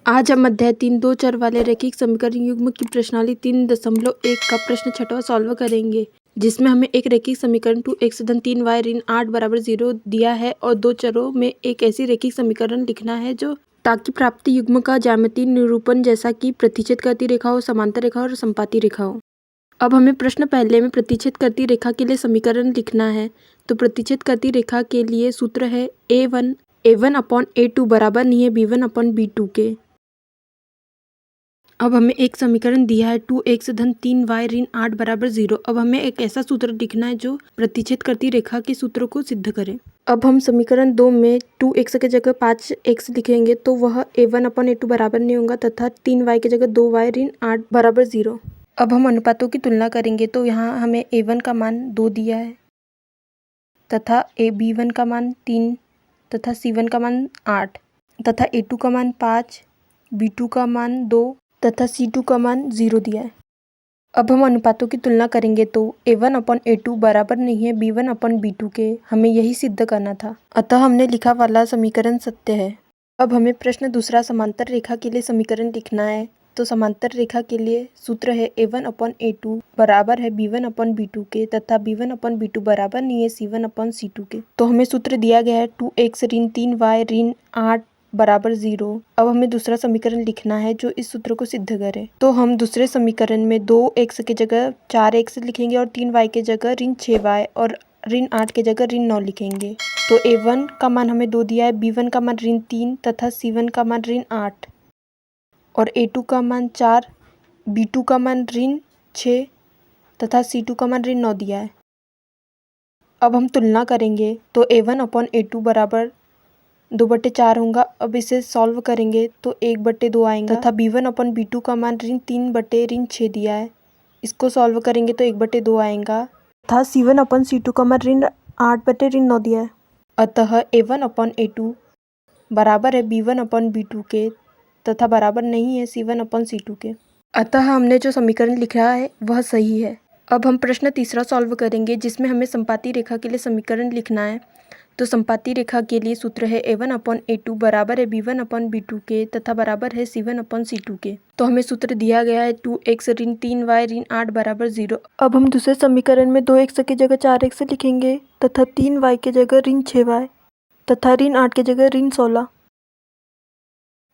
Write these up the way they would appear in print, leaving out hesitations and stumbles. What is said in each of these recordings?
आज हम अध्याय 3 दो चर वाले रैखिक समीकरण युग्म की प्रश्नावली 3.1 का प्रश्न छठवां सॉल्व करेंगे, जिसमें हमें एक रैखिक समीकरण 2x धन 3y ऋण 8 बराबर 0 दिया है और दो चरों में एक ऐसी रैखिक समीकरण लिखना है जो ताकि प्राप्त युग्म का ज्यामितीय निरूपण जैसा कि प्रतिच्छेद करती रेखा हो, समांतर रेखा और संपाती रेखा हो। अब हमें प्रश्न पहले में प्रतिच्छेद करती रेखा के लिए समीकरण लिखना है। तो प्रतिच्छेद करती रेखा के लिए सूत्र है a1 अपॉन a2 बराबर नहीं है b1 अपॉन b2 के। अब हमें एक समीकरण दिया है 2x धन 3y ऋण 8 बराबर 0। अब हमें एक ऐसा सूत्र लिखना है जो प्रतिच्छेद करती रेखा के सूत्र को सिद्ध करे। अब हम समीकरण 2 में 2x के जगह 5x लिखेंगे तो वह a1 अपॉन a2 बराबर नहीं होगा तथा 3y की जगह 2y ऋण 8 बराबर 0। अब हम अनुपातों की तुलना करेंगे तो यहाँ हमें a1 का मान 2 दिया है तथा b1 का मान 3 तथा c1 का मान 8 तथा a2 का मान 5, b2 का मान 2 तथा c2 का मान 0 दिया है। अब हम अनुपातों की तुलना करेंगे तो a1 अपॉन a2 बराबर नहीं है b1 अपॉन b2 के। हमें यही सिद्ध करना था, अतः हमने लिखा वाला समीकरण सत्य है। अब हमें प्रश्न दूसरा समांतर रेखा के लिए समीकरण लिखना है। तो समांतर रेखा के लिए सूत्र है a1 अपॉन a2 बराबर है b1 अपॉन b2 के तथा b1 अपॉन b2 बराबर नहीं है c1 अपॉन c2 के। तो हमें सूत्र दिया गया है 2x ऋण 3y ऋण 8 बराबर 0। अब हमें दूसरा समीकरण लिखना है जो इस सूत्र को सिद्ध करे। तो हम दूसरे समीकरण में 2x की जगह 4x लिखेंगे और 3y की जगह ऋण 6y और ऋण 8 की जगह ऋण 9 लिखेंगे। तो a1 का मान हमें 2 दिया है, b1 का मान ऋण 3 तथा c1 का मान ऋण 8 और a2 का मान 4, b2 का मान ऋण 6 तथा c2 का मान ऋण 9 दिया है। अब हम तुलना करेंगे तो a1 अपॉन a2 बराबर 2/4 होगा। अब इसे सॉल्व करेंगे तो 1/2 आएगा तथा b1 अपॉन b2 का मान ऋण 3/6 दिया है। इसको सॉल्व करेंगे तो 1/2 आएगा तथा c1 अपॉन c2 का मान ऋण 8/9 दिया है। अतः a1 अपॉन a2 बराबर है b1 अपॉन b2 के तथा बराबर नहीं है c1 अपॉन c2 के। अतः हमने जो समीकरण लिखा है वह सही है। अब हम प्रश्न तीसरा सॉल्व करेंगे, जिसमें हमें संपाती रेखा के लिए समीकरण लिखना है। तो संपाती रेखा के लिए सूत्र है a1 अपॉन a2 बराबर है b1 अपॉन b2 के तथा बराबर है c1 अपॉन c2 के। तो हमें सूत्र दिया गया है 2x ऋण 3y ऋण 8 बराबर 0। अब हम दूसरे समीकरण में 2x की जगह 4x लिखेंगे तथा 3y की जगह ऋण 6y तथा ऋण 8 की जगह ऋण 16।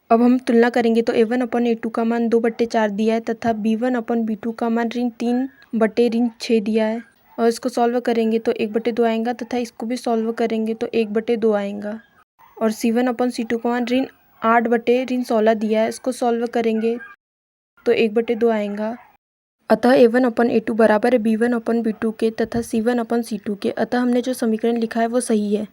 अब हम तुलना करेंगे तो a1 अपॉन a2 का मान 2/4 दिया है तथा b1 अपॉन b2 का मान ऋण 3/6 दिया है और इसको सॉल्व करेंगे तो 1/2 आएगा तथा इसको भी सॉल्व करेंगे तो 1/2 आएगा और c1 अपॉन c2 का मान ऋण 8/16 दिया है। इसको सॉल्व करेंगे तो 1/2 आएगा। अतः a1 अपॉन a2 बराबर है b1 अपॉन b2 के तथा c1 अपॉन c2 के। अतः हमने जो समीकरण लिखा है वो सही है।